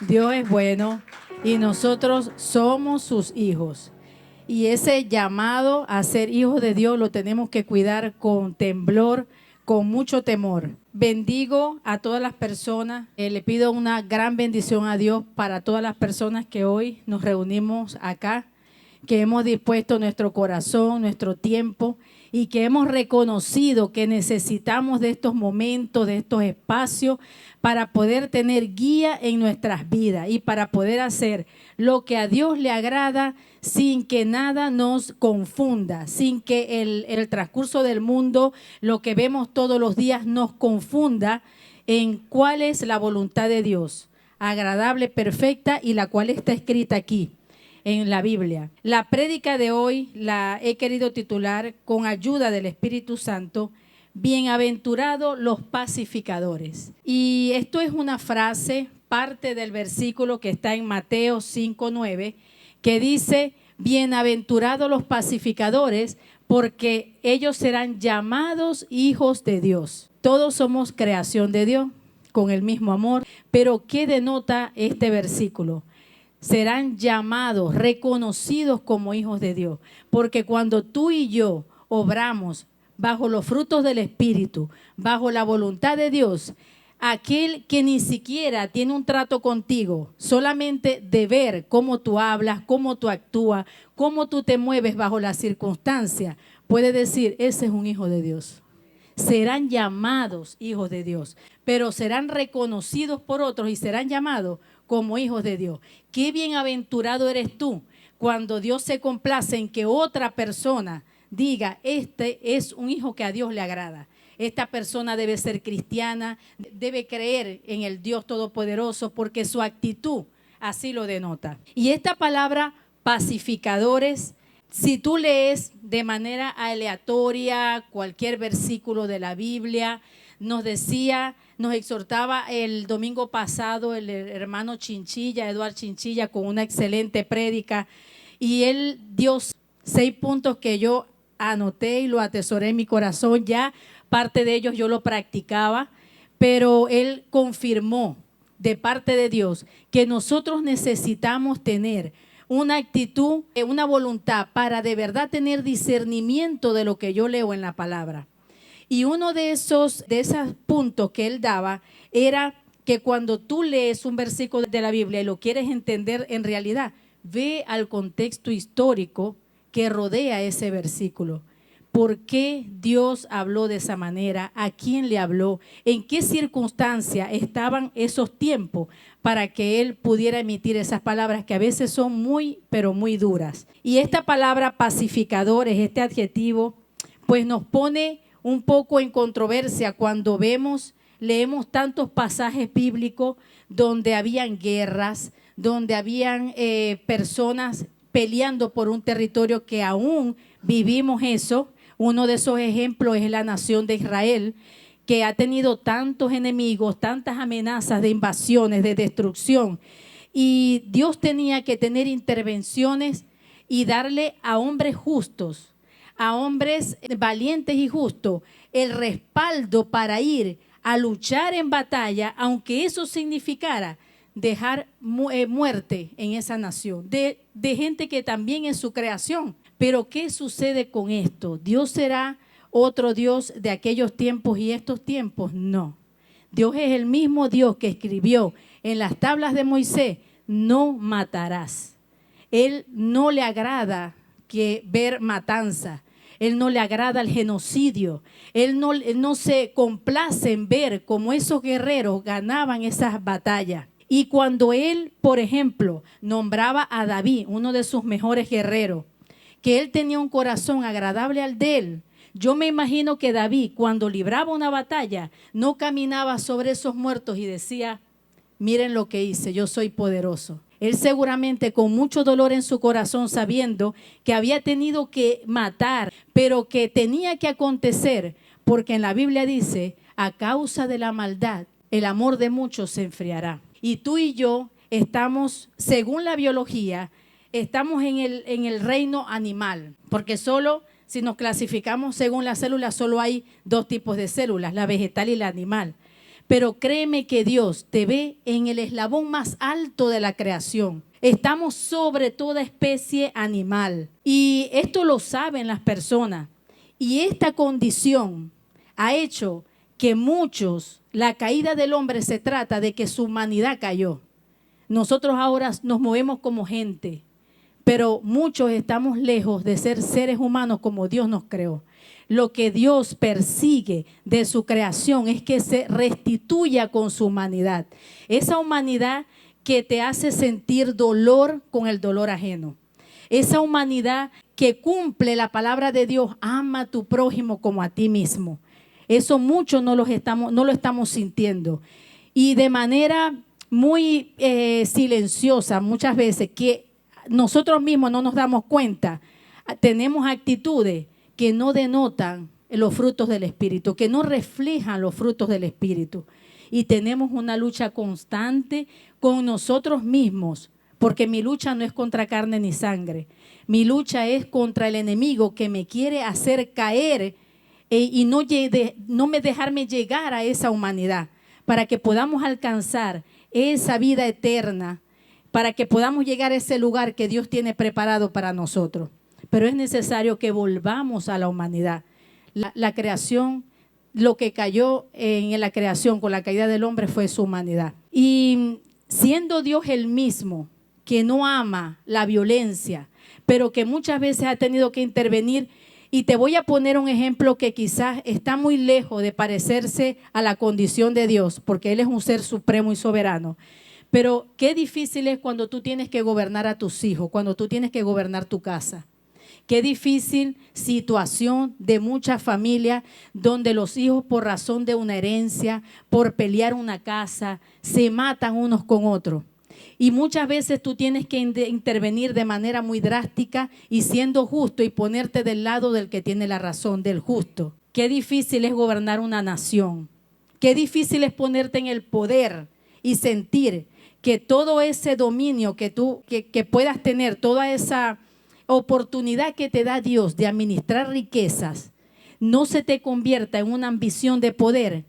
Dios es bueno y nosotros somos sus hijos. Y ese llamado a ser hijos de Dios lo tenemos que cuidar con temblor, con mucho temor. Bendigo a todas las personas. Le pido una gran bendición a Dios para todas las personas que hoy nos reunimos acá, que hemos dispuesto nuestro corazón, nuestro tiempo y que hemos reconocido que necesitamos de estos momentos, de estos espacios para poder tener guía en nuestras vidas y para poder hacer lo que a Dios le agrada sin que nada nos confunda, sin que el transcurso del mundo, lo que vemos todos los días, nos confunda en cuál es la voluntad de Dios, agradable, perfecta y la cual está escrita aquí en la Biblia. La prédica de hoy la he querido titular, con ayuda del Espíritu Santo, Bienaventurados los pacificadores. Y esto es una frase, parte del versículo que está en Mateo 5:9, que dice: Bienaventurados los pacificadores, porque ellos serán llamados hijos de Dios. Todos somos creación de Dios, con el mismo amor. Pero ¿qué denota este versículo? Serán llamados, reconocidos como hijos de Dios. Porque cuando tú y yo obramos bajo los frutos del Espíritu, bajo la voluntad de Dios, aquel que ni siquiera tiene un trato contigo, solamente de ver cómo tú hablas, cómo tú actúas, cómo tú te mueves bajo las circunstancias, puede decir, ese es un hijo de Dios. Serán llamados hijos de Dios, pero serán reconocidos por otros y serán llamados como hijos de Dios. Qué bienaventurado eres tú cuando Dios se complace en que otra persona diga, este es un hijo que a Dios le agrada. Esta persona debe ser cristiana, debe creer en el Dios Todopoderoso porque su actitud así lo denota. Y esta palabra pacificadores, si tú lees de manera aleatoria cualquier versículo de la Biblia, nos exhortaba el domingo pasado el hermano Chinchilla, Eduardo Chinchilla, con una excelente prédica, y él dio 6 puntos que yo anoté y lo atesoré en mi corazón. Ya parte de ellos yo lo practicaba, pero él confirmó de parte de Dios que nosotros necesitamos tener una actitud, una voluntad para de verdad tener discernimiento de lo que yo leo en la palabra. Y uno de esos puntos que él daba era que cuando tú lees un versículo de la Biblia y lo quieres entender en realidad, ve al contexto histórico que rodea ese versículo. ¿Por qué Dios habló de esa manera? ¿A quién le habló? ¿En qué circunstancia estaban esos tiempos para que Él pudiera emitir esas palabras que a veces son muy, pero muy duras? Y esta palabra pacificadores, este adjetivo, pues nos pone un poco en controversia cuando leemos tantos pasajes bíblicos donde habían guerras, donde habían personas peleando por un territorio que aún vivimos eso. Uno de esos ejemplos es la nación de Israel, que ha tenido tantos enemigos, tantas amenazas de invasiones, de destrucción. Y Dios tenía que tener intervenciones y darle a hombres justos, a hombres valientes y justos, el respaldo para ir a luchar en batalla, aunque eso significara dejar muerte en esa nación, de gente que también es su creación. Pero ¿qué sucede con esto? ¿Dios será otro Dios de aquellos tiempos y estos tiempos? No. Dios es el mismo Dios que escribió en las tablas de Moisés, no matarás. Él no le agrada ver matanza. Él no le agrada el genocidio. Él no se complace en ver cómo esos guerreros ganaban esas batallas. Y cuando él, por ejemplo, nombraba a David, uno de sus mejores guerreros, que él tenía un corazón agradable al de él, yo me imagino que David, cuando libraba una batalla, no caminaba sobre esos muertos y decía, miren lo que hice, yo soy poderoso. Él seguramente con mucho dolor en su corazón, sabiendo que había tenido que matar, pero que tenía que acontecer, porque en la Biblia dice, a causa de la maldad, el amor de muchos se enfriará. Y tú y yo estamos, según la biología, estamos en el reino animal, porque solo si nos clasificamos según las células, solo hay 2 tipos de células, la vegetal y la animal. pero créeme que Dios te ve en el eslabón más alto de la creación. Estamos sobre toda especie animal y esto lo saben las personas. Y esta condición ha hecho que muchos, la caída del hombre se trata de que su humanidad cayó. Nosotros ahora nos movemos como gente, pero muchos estamos lejos de ser seres humanos como Dios nos creó. Lo que Dios persigue de su creación es que se restituya con su humanidad. Esa humanidad que te hace sentir dolor con el dolor ajeno. Esa humanidad que cumple la palabra de Dios, ama a tu prójimo como a ti mismo. Eso muchos no lo estamos sintiendo. Y de manera muy silenciosa, muchas veces, que nosotros mismos no nos damos cuenta, tenemos actitudes que no denotan los frutos del Espíritu, que no reflejan los frutos del Espíritu. Y tenemos una lucha constante con nosotros mismos, porque mi lucha no es contra carne ni sangre. Mi lucha es contra el enemigo que me quiere hacer caer y no me dejarme llegar a esa humanidad, para que podamos alcanzar esa vida eterna, para que podamos llegar a ese lugar que Dios tiene preparado para nosotros. Pero es necesario que volvamos a la humanidad. La creación, lo que cayó en la creación con la caída del hombre fue su humanidad. Y siendo Dios el mismo, que no ama la violencia, pero que muchas veces ha tenido que intervenir. Y te voy a poner un ejemplo que quizás está muy lejos de parecerse a la condición de Dios, porque Él es un ser supremo y soberano. Pero qué difícil es cuando tú tienes que gobernar a tus hijos, cuando tú tienes que gobernar tu casa. Qué difícil situación de muchas familias donde los hijos, por razón de una herencia, por pelear una casa, se matan unos con otros. Y muchas veces tú tienes que intervenir de manera muy drástica y siendo justo y ponerte del lado del que tiene la razón, del justo. Qué difícil es gobernar una nación. Qué difícil es ponerte en el poder y sentir que todo ese dominio que puedas tener, toda esa oportunidad que te da Dios de administrar riquezas, no se te convierta en una ambición de poder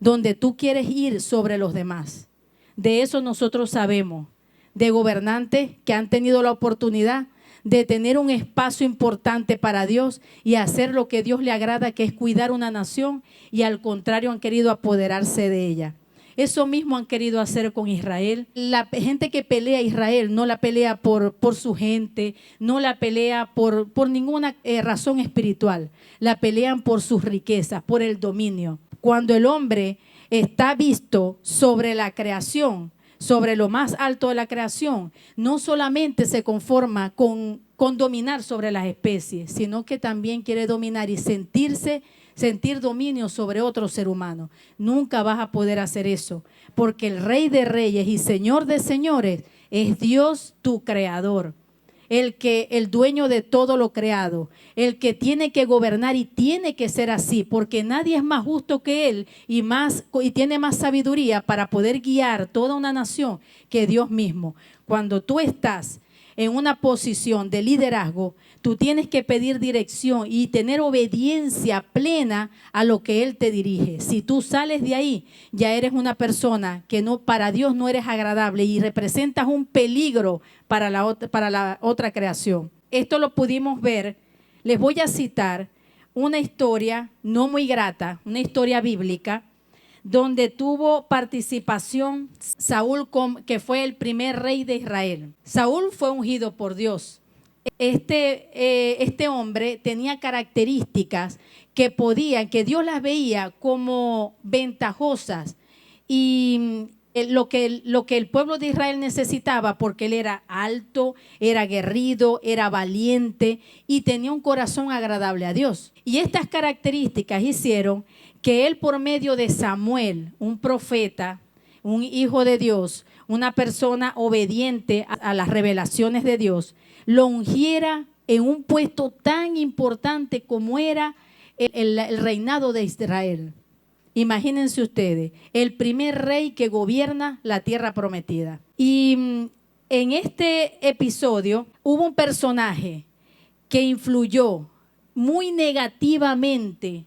donde tú quieres ir sobre los demás. De eso nosotros sabemos, de gobernantes que han tenido la oportunidad de tener un espacio importante para Dios y hacer lo que Dios le agrada, que es cuidar una nación, y al contrario han querido apoderarse de ella. Eso mismo han querido hacer con Israel. La gente que pelea a Israel no la pelea por su gente, no la pelea por ninguna razón espiritual. La pelean por sus riquezas, por el dominio. Cuando el hombre está visto sobre la creación, sobre lo más alto de la creación, no solamente se conforma con dominar sobre las especies, sino que también quiere dominar y sentir dominio sobre otro ser humano. Nunca vas a poder hacer eso, porque el Rey de Reyes y Señor de Señores es Dios, tu creador. El dueño de todo lo creado, el que tiene que gobernar, y tiene que ser así, porque nadie es más justo que Él y tiene más sabiduría para poder guiar toda una nación que Dios mismo. Cuando tú estás en una posición de liderazgo, tú tienes que pedir dirección y tener obediencia plena a lo que Él te dirige. Si tú sales de ahí, ya eres una persona que para Dios no eres agradable y representas un peligro para la otra creación. Esto lo pudimos ver. Les voy a citar una historia no muy grata, una historia bíblica, donde tuvo participación Saúl, que fue el primer rey de Israel. Saúl fue ungido por Dios. Este hombre tenía características que Dios las veía como ventajosas, y lo que el pueblo de Israel necesitaba, porque él era alto, era aguerrido, era valiente y tenía un corazón agradable a Dios. Y estas características hicieron que él, por medio de Samuel, un profeta, un hijo de Dios, una persona obediente a las revelaciones de Dios, lo ungiera en un puesto tan importante como era el reinado de Israel. Imagínense ustedes, el primer rey que gobierna la tierra prometida. Y en este episodio hubo un personaje que influyó muy negativamente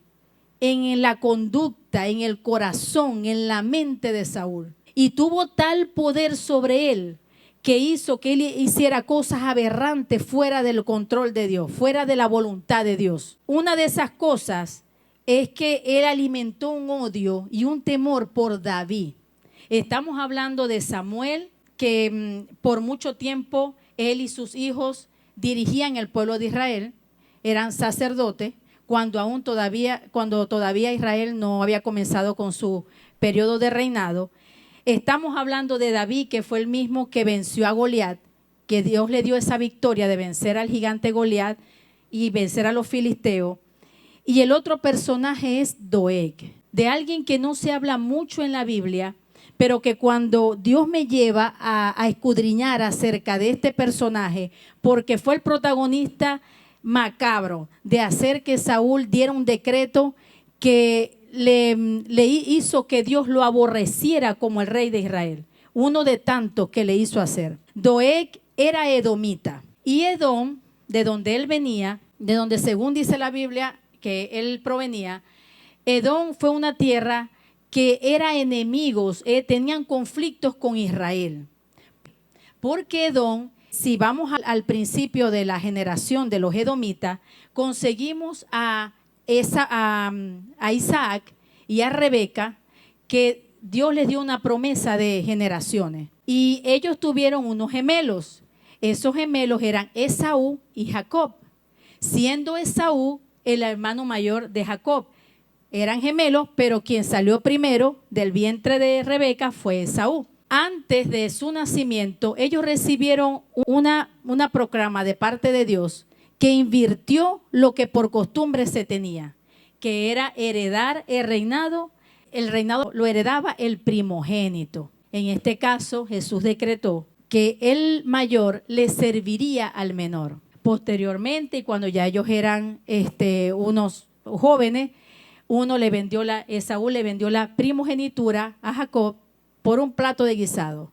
en la conducta, en el corazón, en la mente de Saúl. Y tuvo tal poder sobre él que hizo que él hiciera cosas aberrantes fuera del control de Dios, fuera de la voluntad de Dios. Una de esas cosas es que él alimentó un odio y un temor por David. Estamos hablando de Samuel, que por mucho tiempo él y sus hijos dirigían el pueblo de Israel, eran sacerdotes, cuando todavía Israel no había comenzado con su periodo de reinado. Estamos hablando de David, que fue el mismo que venció a Goliat, que Dios le dio esa victoria de vencer al gigante Goliat y vencer a los filisteos. Y el otro personaje es Doeg, de alguien que no se habla mucho en la Biblia, pero que cuando Dios me lleva a escudriñar acerca de este personaje, porque fue el protagonista macabro de hacer que Saúl diera un decreto que le hizo que Dios lo aborreciera como el rey de Israel, uno de tantos que le hizo hacer. Doeg era edomita, y Edom, de donde él venía, de donde según dice la Biblia que él provenía, Edom fue una tierra que era enemigos, tenían conflictos con Israel. Porque Edom, si vamos al principio de la generación de los edomitas, conseguimos a Isaac y a Rebeca, que Dios les dio una promesa de generaciones. Y ellos tuvieron unos gemelos. Esos gemelos eran Esaú y Jacob, siendo Esaú el hermano mayor de Jacob. Eran gemelos, pero quien salió primero del vientre de Rebeca fue Esaú. Antes de su nacimiento, ellos recibieron una proclama de parte de Dios que invirtió lo que por costumbre se tenía, que era heredar el reinado. El reinado lo heredaba el primogénito. En este caso, Jesús decretó que el mayor le serviría al menor. Posteriormente, cuando ya ellos eran unos jóvenes, Esaú le vendió la primogenitura a Jacob por un plato de guisado.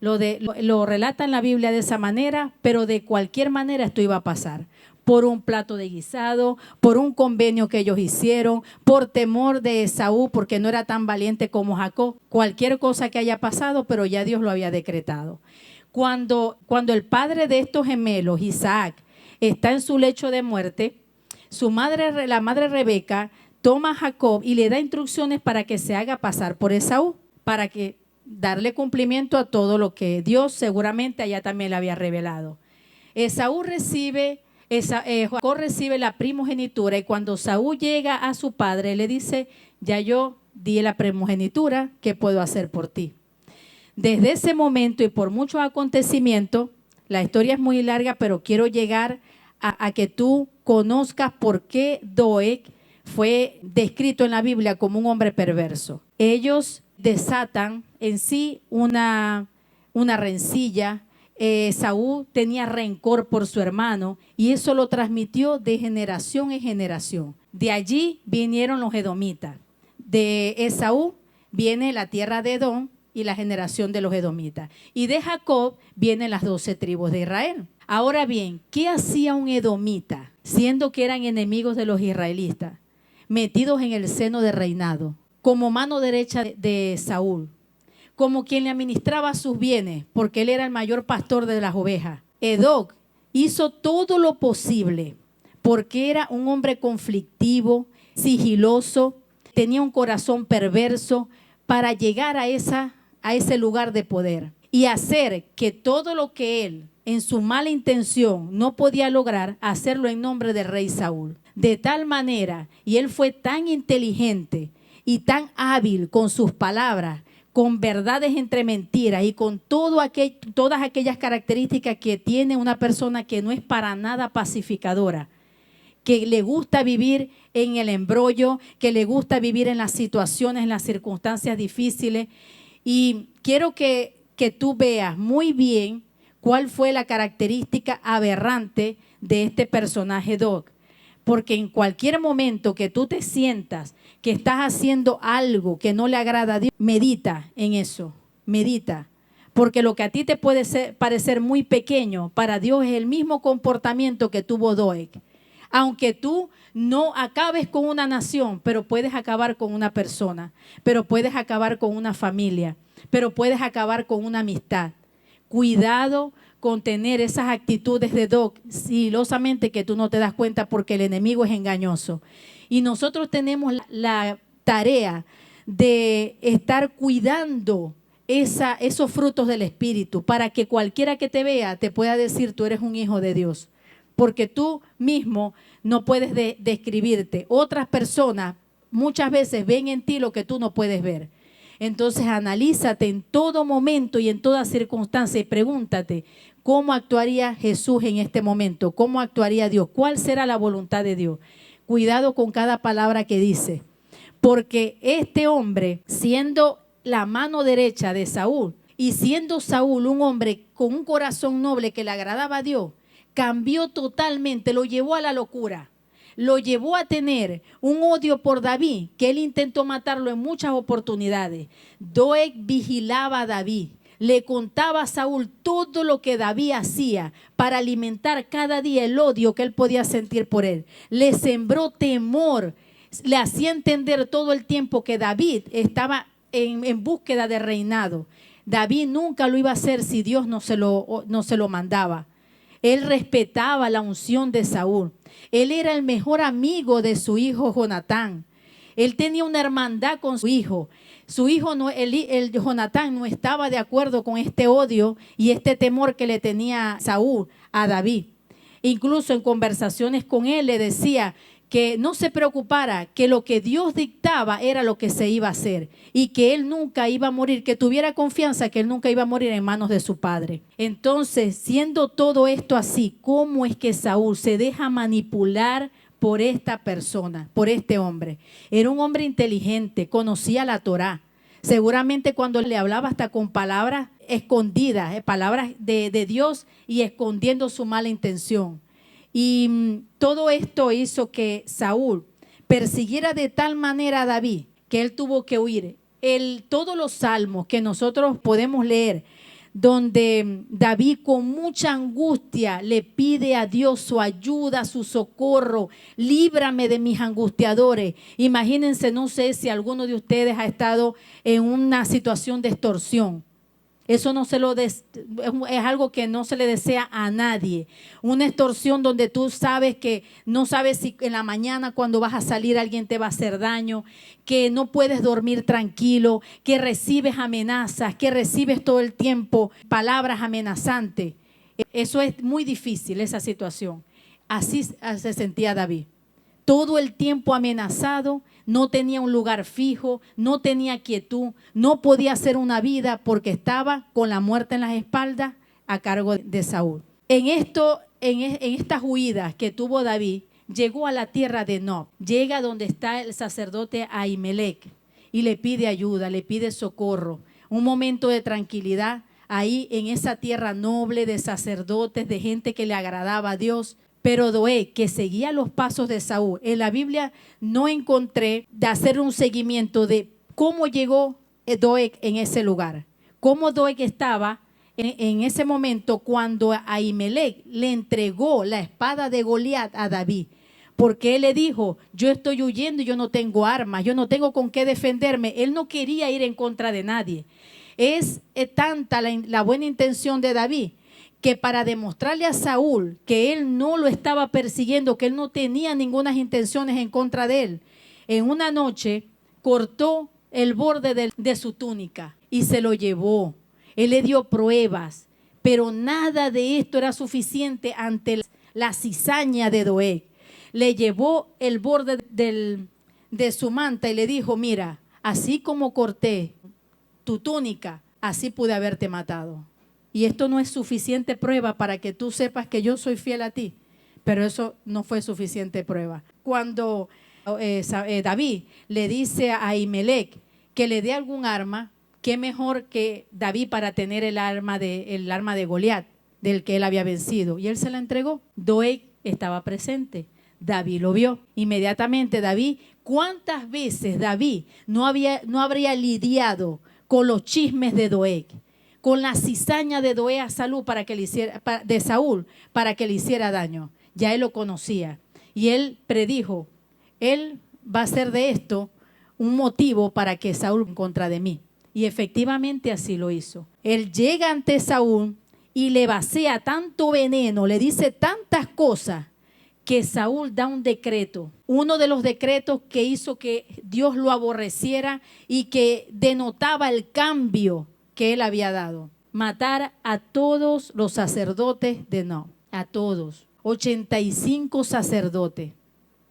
Lo relata en la Biblia de esa manera, pero de cualquier manera esto iba a pasar. Por un plato de guisado, por un convenio que ellos hicieron, por temor de Esaú, porque no era tan valiente como Jacob. Cualquier cosa que haya pasado, pero ya Dios lo había decretado. Cuando el padre de estos gemelos, Isaac, está en su lecho de muerte, la madre Rebeca toma a Jacob y le da instrucciones para que se haga pasar por Esaú, para que darle cumplimiento a todo lo que Dios seguramente allá también le había revelado. Jacob recibe la primogenitura, y cuando Saúl llega a su padre le dice: ya yo di la primogenitura, ¿qué puedo hacer por ti? Desde ese momento y por muchos acontecimientos, la historia es muy larga, pero quiero llegar a que tú conozcas por qué Doeg fue descrito en la Biblia como un hombre perverso. Ellos desatan en sí una rencilla. Saúl tenía rencor por su hermano y eso lo transmitió de generación en generación. De allí vinieron los edomitas. De Esaú viene la tierra de Edom y la generación de los edomitas. Y de Jacob vienen las 12 tribus de Israel. Ahora bien, ¿qué hacía un edomita, siendo que eran enemigos de los israelitas, metidos en el seno de reinado, como mano derecha de Saúl, como quien le administraba sus bienes, porque él era el mayor pastor de las ovejas? Edom hizo todo lo posible, porque era un hombre conflictivo, sigiloso, tenía un corazón perverso, para llegar a ese lugar de poder y hacer que todo lo que él, en su mala intención, no podía lograr, hacerlo en nombre del rey Saúl. De tal manera, y él fue tan inteligente y tan hábil con sus palabras, con verdades entre mentiras y con todas aquellas características que tiene una persona que no es para nada pacificadora, que le gusta vivir en el embrollo, que le gusta vivir en las situaciones, en las circunstancias difíciles. Y quiero que tú veas muy bien cuál fue la característica aberrante de este personaje Doeg. Porque en cualquier momento que tú te sientas que estás haciendo algo que no le agrada a Dios, medita en eso, medita. Porque lo que a ti te puede parecer muy pequeño, para Dios es el mismo comportamiento que tuvo Doeg. Aunque tú no acabes con una nación, pero puedes acabar con una persona, pero puedes acabar con una familia, pero puedes acabar con una amistad. Cuidado con tener esas actitudes de Doeg, sigilosamente que tú no te das cuenta porque el enemigo es engañoso. Y nosotros tenemos la tarea de estar cuidando esos frutos del Espíritu para que cualquiera que te vea te pueda decir tú eres un hijo de Dios. Porque tú mismo no puedes describirte. Otras personas muchas veces ven en ti lo que tú no puedes ver. Entonces analízate en todo momento y en toda circunstancia y pregúntate cómo actuaría Jesús en este momento, cómo actuaría Dios, cuál será la voluntad de Dios. Cuidado con cada palabra que dice, porque este hombre, siendo la mano derecha de Saúl y siendo Saúl un hombre con un corazón noble que le agradaba a Dios, cambió totalmente, lo llevó a la locura. Lo llevó a tener un odio por David, que él intentó matarlo en muchas oportunidades. Doeg vigilaba a David, le contaba a Saúl todo lo que David hacía para alimentar cada día el odio que él podía sentir por él. Le sembró temor, le hacía entender todo el tiempo que David estaba en búsqueda de reinado. David nunca lo iba a hacer si Dios no se lo mandaba. Él respetaba la unción de Saúl. Él era el mejor amigo de su hijo Jonatán. Él tenía una hermandad con su hijo. Su hijo, el Jonatán, no estaba de acuerdo con este odio y este temor que le tenía Saúl a David. Incluso en conversaciones con él le decía que no se preocupara, que lo que Dios dictaba era lo que se iba a hacer y que él nunca iba a morir, que tuviera confianza que él nunca iba a morir en manos de su padre. Entonces, siendo todo esto así, ¿cómo es que Saúl se deja manipular por esta persona, por este hombre? Era un hombre inteligente, conocía la Torá. Seguramente cuando le hablaba hasta con palabras escondidas, palabras de Dios y escondiendo su mala intención. Y todo esto hizo que Saúl persiguiera de tal manera a David que él tuvo que huir. Todos los salmos que nosotros podemos leer, donde David con mucha angustia le pide a Dios su ayuda, su socorro, líbrame de mis angustiadores. Imagínense, no sé si alguno de ustedes ha estado en una situación de extorsión. Eso es algo que no se le desea a nadie. Una extorsión donde tú sabes que no sabes si en la mañana cuando vas a salir alguien te va a hacer daño, que no puedes dormir tranquilo, que recibes amenazas, que recibes todo el tiempo palabras amenazantes. Eso es muy difícil, esa situación. Así se sentía David. Todo el tiempo amenazado, no tenía un lugar fijo, no tenía quietud, no podía hacer una vida porque estaba con la muerte en las espaldas a cargo de Saúl. En estas huidas que tuvo David, llegó a la tierra de Nob, llega donde está el sacerdote Ahimelech y le pide ayuda, le pide socorro, un momento de tranquilidad ahí en esa tierra noble de sacerdotes, de gente que le agradaba a Dios. Pero Doeg, que seguía los pasos de Saúl, en la Biblia no encontré de hacer un seguimiento de cómo llegó Doeg en ese lugar. Cómo Doeg estaba en ese momento cuando Ahimelech le entregó la espada de Goliat a David. Porque él le dijo, yo estoy huyendo y yo no tengo armas, yo no tengo con qué defenderme. Él no quería ir en contra de nadie. Es tanta la buena intención de David que para demostrarle a Saúl que él no lo estaba persiguiendo, que él no tenía ninguna intenciones en contra de él, en una noche cortó el borde de su túnica y se lo llevó. Él le dio pruebas, pero nada de esto era suficiente ante la cizaña de Doeg. Le llevó el borde de su manta y le dijo, mira, así como corté tu túnica, así pude haberte matado. Y esto no es suficiente prueba para que tú sepas que yo soy fiel a ti. Pero eso no fue suficiente prueba. Cuando David le dice a Ahimelech que le dé algún arma, qué mejor que David para tener el arma de Goliat, del que él había vencido. Y él se la entregó. Doeg estaba presente. David lo vio. Inmediatamente David, ¿cuántas veces David no habría lidiado con los chismes de Doeg? Con la cizaña de Doeg de Saúl para que le hiciera daño. Ya él lo conocía. Y él predijo, él va a hacer de esto un motivo para que Saúl en contra de mí. Y efectivamente así lo hizo. Él llega ante Saúl y le vacía tanto veneno, le dice tantas cosas, que Saúl da un decreto, uno de los decretos que hizo que Dios lo aborreciera y que denotaba el cambio que él había dado. Matar a todos los sacerdotes de No, a todos, 85 sacerdotes,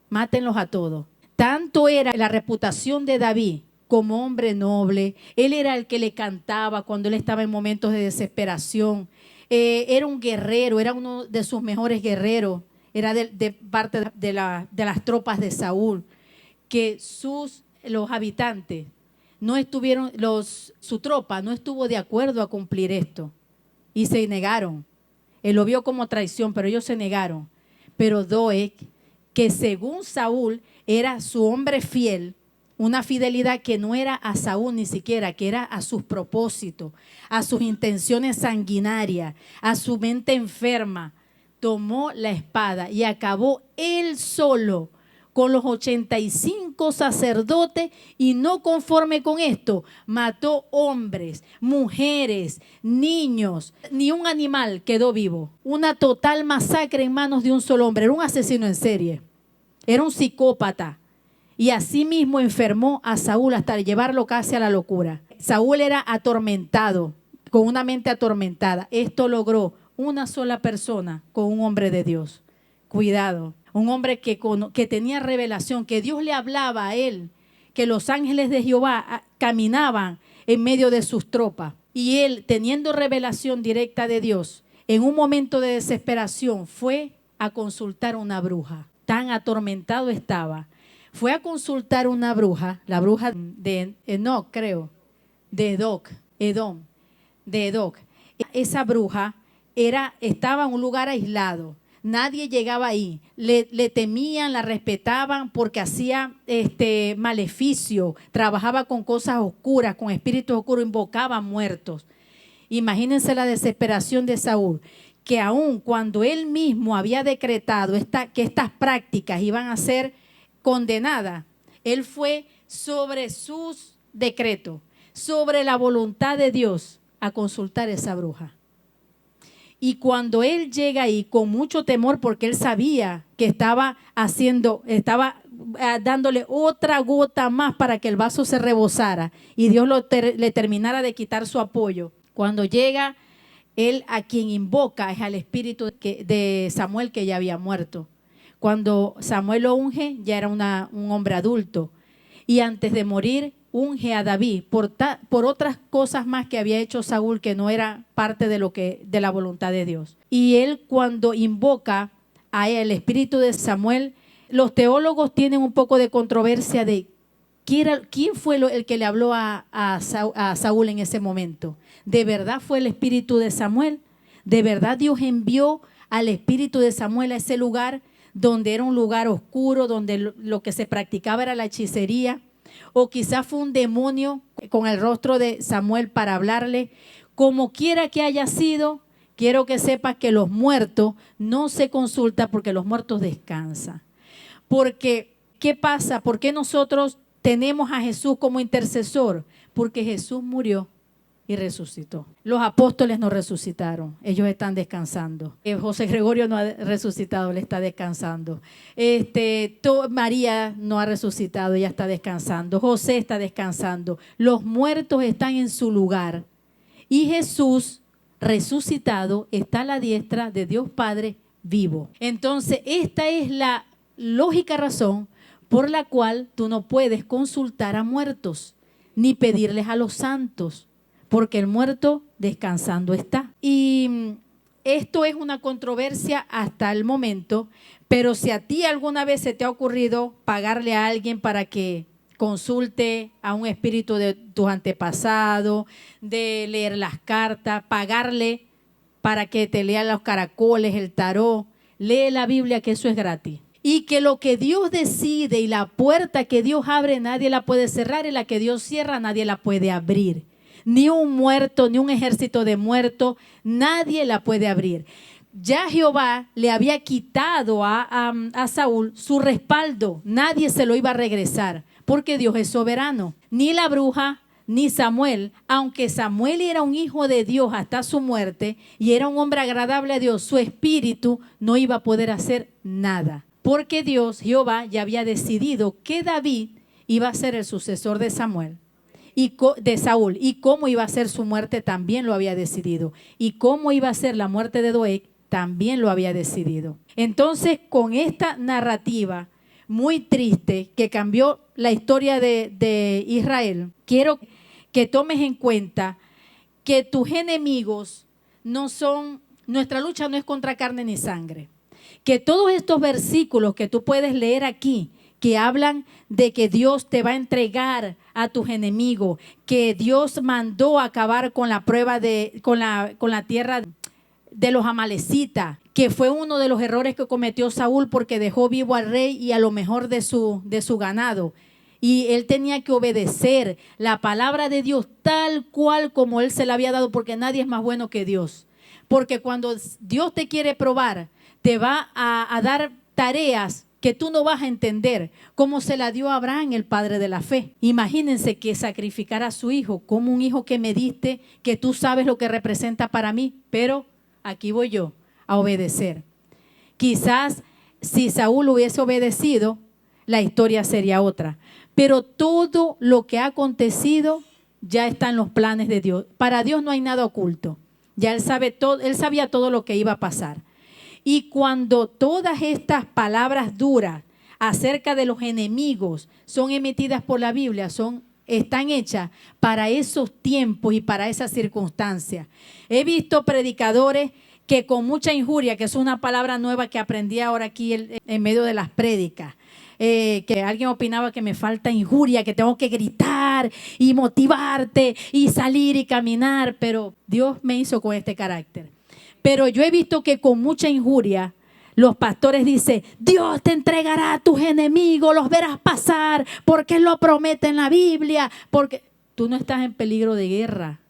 mátenlos a todos. Tanto era la reputación de David como hombre noble, él era el que le cantaba cuando él estaba en momentos de desesperación, era un guerrero, era uno de sus mejores guerreros, era de parte de las tropas de Saúl, que los habitantes no estuvieron, su tropa no estuvo de acuerdo a cumplir esto y se negaron. Él lo vio como traición, pero ellos se negaron. Pero Doeg, que según Saúl era su hombre fiel, una fidelidad que no era a Saúl ni siquiera, que era a sus propósitos, a sus intenciones sanguinarias, a su mente enferma, tomó la espada y acabó él solo con los 85 sacerdotes, y no conforme con esto, mató hombres, mujeres, niños, ni un animal quedó vivo. Una total masacre en manos de un solo hombre. Era un asesino en serie, era un psicópata, y así mismo enfermó a Saúl hasta llevarlo casi a la locura. Saúl era atormentado, con una mente atormentada. Esto logró una sola persona con un hombre de Dios. Cuidado, un hombre que tenía revelación, que Dios le hablaba a él, que los ángeles de Jehová caminaban en medio de sus tropas. Y él, teniendo revelación directa de Dios, en un momento de desesperación fue a consultar a una bruja. Tan atormentado estaba. Fue a consultar una bruja, la bruja de Enoc, creo, de Edom. Esa bruja estaba en un lugar aislado. Nadie llegaba ahí. Le temían, la respetaban porque hacía maleficio, trabajaba con cosas oscuras, con espíritus oscuros, invocaba muertos. Imagínense la desesperación de Saúl, que aun cuando él mismo había decretado que estas prácticas iban a ser condenadas, él fue sobre sus decretos, sobre la voluntad de Dios, a consultar a esa bruja. Y cuando él llega ahí con mucho temor, porque él sabía que estaba dándole otra gota más para que el vaso se rebosara y Dios le terminara de quitar su apoyo. Cuando llega, él a quien invoca es al espíritu de Samuel, que ya había muerto. Cuando Samuel lo unge, ya era un hombre adulto. Y antes de morir, unge a David por otras cosas más que había hecho Saúl, que no era parte de la voluntad de Dios. Y él, cuando invoca al espíritu de Samuel, los teólogos tienen un poco de controversia de quién fue el que le habló a Saúl en ese momento. ¿De verdad fue el espíritu de Samuel? ¿De verdad Dios envió al espíritu de Samuel a ese lugar donde era un lugar oscuro, donde lo que se practicaba era la hechicería? O quizás fue un demonio con el rostro de Samuel para hablarle. Como quiera que haya sido, quiero que sepas que los muertos no se consultan, porque los muertos descansan. Porque, ¿qué pasa? ¿Por qué nosotros tenemos a Jesús como intercesor? Porque Jesús murió y resucitó. Los apóstoles no resucitaron, ellos están descansando. José Gregorio no ha resucitado, él está descansando. María no ha resucitado, ella está descansando. José está descansando. Los muertos están en su lugar. Y Jesús resucitado está a la diestra de Dios Padre vivo. Entonces, esta es la lógica razón por la cual tú no puedes consultar a muertos, ni pedirles a los santos, porque el muerto descansando está. Y esto es una controversia hasta el momento, pero si a ti alguna vez se te ha ocurrido pagarle a alguien para que consulte a un espíritu de tus antepasados, de leer las cartas, pagarle para que te lea los caracoles, el tarot, lee la Biblia, que eso es gratis. Y que lo que Dios decide y la puerta que Dios abre, nadie la puede cerrar, y la que Dios cierra, nadie la puede abrir. Ni un muerto, ni un ejército de muertos, nadie la puede abrir. ya Jehová le había quitado a Saúl su respaldo. Nadie se lo iba a regresar, porque Dios es soberano. Ni la bruja, ni Samuel, aunque Samuel era un hijo de Dios hasta su muerte y era un hombre agradable a Dios, su espíritu no iba a poder hacer nada. Porque Dios, Jehová, ya había decidido que David iba a ser el sucesor de Samuel. De Saúl, y cómo iba a ser su muerte también lo había decidido, y cómo iba a ser la muerte de Doeg también lo había decidido. Entonces, con esta narrativa muy triste que cambió la historia de Israel, quiero que tomes en cuenta que tus enemigos no son, nuestra lucha no es contra carne ni sangre, que todos estos versículos que tú puedes leer aquí, que hablan de que Dios te va a entregar a tus enemigos, que Dios mandó acabar con la prueba con la tierra de los amalecitas, que fue uno de los errores que cometió Saúl porque dejó vivo al rey y a lo mejor de su ganado. Y él tenía que obedecer la palabra de Dios tal cual como él se la había dado, porque nadie es más bueno que Dios. Porque cuando Dios te quiere probar, te va a dar tareas que tú no vas a entender, como se la dio a Abraham, el padre de la fe. Imagínense que sacrificar a su hijo, como un hijo que me diste, que tú sabes lo que representa para mí, pero aquí voy yo a obedecer. Quizás si Saúl hubiese obedecido, la historia sería otra. Pero todo lo que ha acontecido ya está en los planes de Dios. Para Dios no hay nada oculto. Ya él sabía todo lo que iba a pasar. Y cuando todas estas palabras duras acerca de los enemigos son emitidas por la Biblia, están hechas para esos tiempos y para esas circunstancias. He visto predicadores que con mucha injuria, que es una palabra nueva que aprendí ahora aquí en medio de las prédicas, que alguien opinaba que me falta injuria, que tengo que gritar y motivarte y salir y caminar, pero Dios me hizo con este carácter. Pero yo he visto que con mucha injuria los pastores dicen: Dios te entregará a tus enemigos, los verás pasar, porque Él lo promete en la Biblia. Porque tú no estás en peligro de guerra.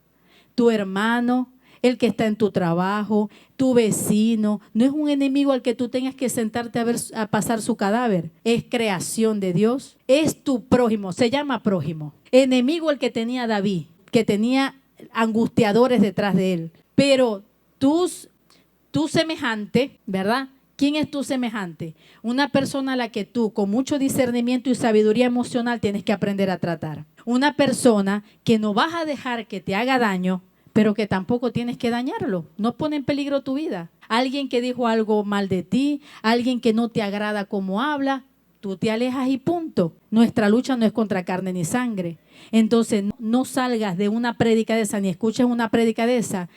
Tu hermano, el que está en tu trabajo, tu vecino, no es un enemigo al que tú tengas que sentarte a pasar su cadáver. Es creación de Dios. Es tu prójimo, se llama prójimo. Enemigo el que tenía David, que tenía angustiadores detrás de él. Pero tu semejante, ¿verdad? ¿Quién es tu semejante? Una persona a la que tú, con mucho discernimiento y sabiduría emocional, tienes que aprender a tratar. Una persona que no vas a dejar que te haga daño, pero que tampoco tienes que dañarlo. No pone en peligro tu vida. Alguien que dijo algo mal de ti, alguien que no te agrada como habla, tú te alejas y punto. Nuestra lucha no es contra carne ni sangre. Entonces, no salgas de una prédica de esa, ni escuches una prédica de esa,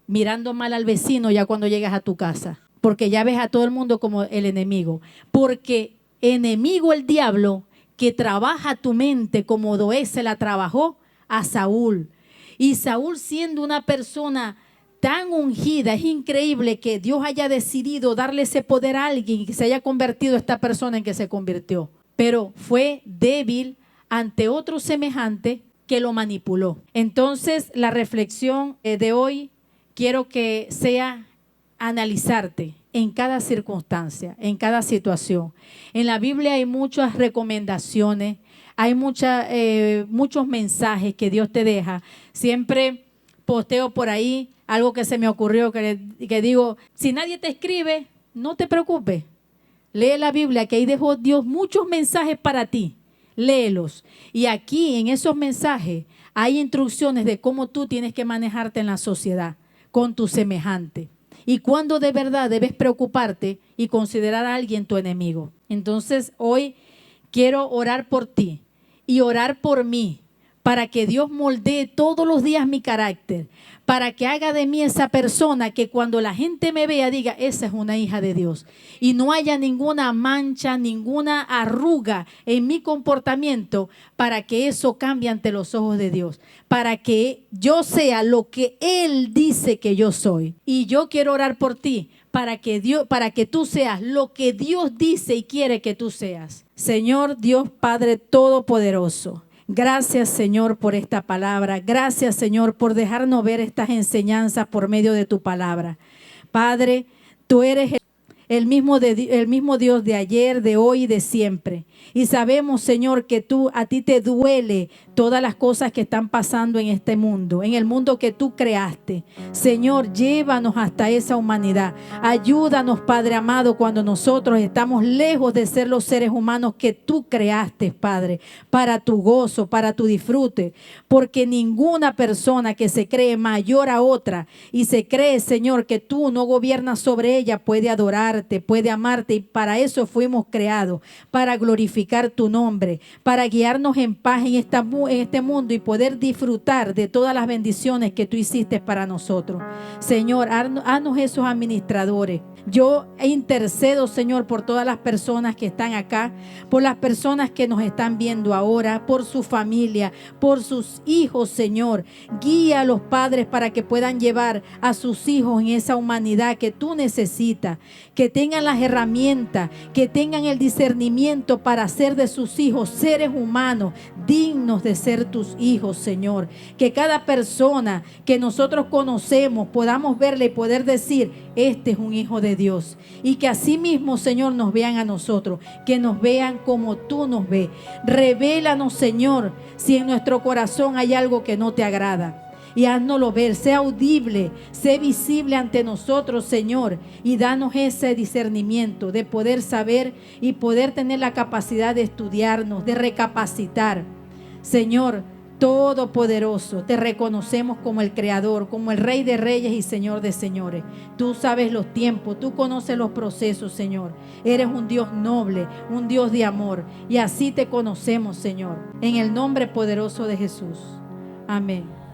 mirando mal al vecino ya cuando llegas a tu casa, porque ya ves a todo el mundo como el enemigo. Porque enemigo el diablo que trabaja tu mente como Doeg se la trabajó a Saúl. Y Saúl, siendo una persona tan ungida, es increíble que Dios haya decidido darle ese poder a alguien y que se haya convertido esta persona en que se convirtió. Pero fue débil ante otro semejante que lo manipuló. Entonces, la reflexión de hoy quiero que sea analizarte en cada circunstancia, en cada situación. En la Biblia hay muchas recomendaciones, hay muchos mensajes que Dios te deja. Siempre posteo por ahí algo que se me ocurrió, que digo: si nadie te escribe, no te preocupes. Lee la Biblia, que ahí dejó Dios muchos mensajes para ti. Léelos. Y aquí en esos mensajes hay instrucciones de cómo tú tienes que manejarte en la sociedad con tu semejante. Y cuándo de verdad debes preocuparte y considerar a alguien tu enemigo. Entonces hoy quiero orar por ti y orar por mí, para que Dios moldee todos los días mi carácter, para que haga de mí esa persona que cuando la gente me vea diga: esa es una hija de Dios. Y no haya ninguna mancha, ninguna arruga en mi comportamiento, para que eso cambie ante los ojos de Dios, para que yo sea lo que Él dice que yo soy. Y yo quiero orar por ti, para que tú seas lo que Dios dice y quiere que tú seas. Señor Dios Padre Todopoderoso, gracias, Señor, por esta palabra. Gracias, Señor, por dejarnos ver estas enseñanzas por medio de tu palabra. Padre, Tú eres el mismo Dios de ayer, de hoy y de siempre. Y sabemos, Señor, que a ti te duele todas las cosas que están pasando en este mundo, en el mundo que tú creaste. Señor, llévanos hasta esa humanidad. Ayúdanos, Padre amado, cuando nosotros estamos lejos de ser los seres humanos que tú creaste, Padre, para tu gozo, para tu disfrute. Porque ninguna persona que se cree mayor a otra y se cree, Señor, que tú no gobiernas sobre ella, puede adorarte, puede amarte. Y para eso fuimos creados, para glorificar tu nombre, para guiarnos en paz en este mundo y poder disfrutar de todas las bendiciones que tú hiciste para nosotros. Señor, haznos esos administradores. Yo intercedo, Señor, por todas las personas que están acá, por las personas que nos están viendo ahora, por su familia, por sus hijos, Señor. Guía a los padres para que puedan llevar a sus hijos en esa humanidad que tú necesitas, que tengan las herramientas, que tengan el discernimiento para hacer de sus hijos seres humanos dignos de ser tus hijos, Señor. Que cada persona que nosotros conocemos podamos verle y poder decir: este es un hijo de Dios. Y que así mismo, Señor, nos vean a nosotros, que nos vean como tú nos ves. Revélanos, Señor, si en nuestro corazón hay algo que no te agrada. Y haznoslo ver, sea audible, sea visible ante nosotros, Señor. Y danos ese discernimiento de poder saber y poder tener la capacidad de estudiarnos, de recapacitar. Señor Todopoderoso, te reconocemos como el Creador, como el Rey de Reyes y Señor de Señores. Tú sabes los tiempos, tú conoces los procesos, Señor. Eres un Dios noble, un Dios de amor. Y así te conocemos, Señor. En el nombre poderoso de Jesús. Amén.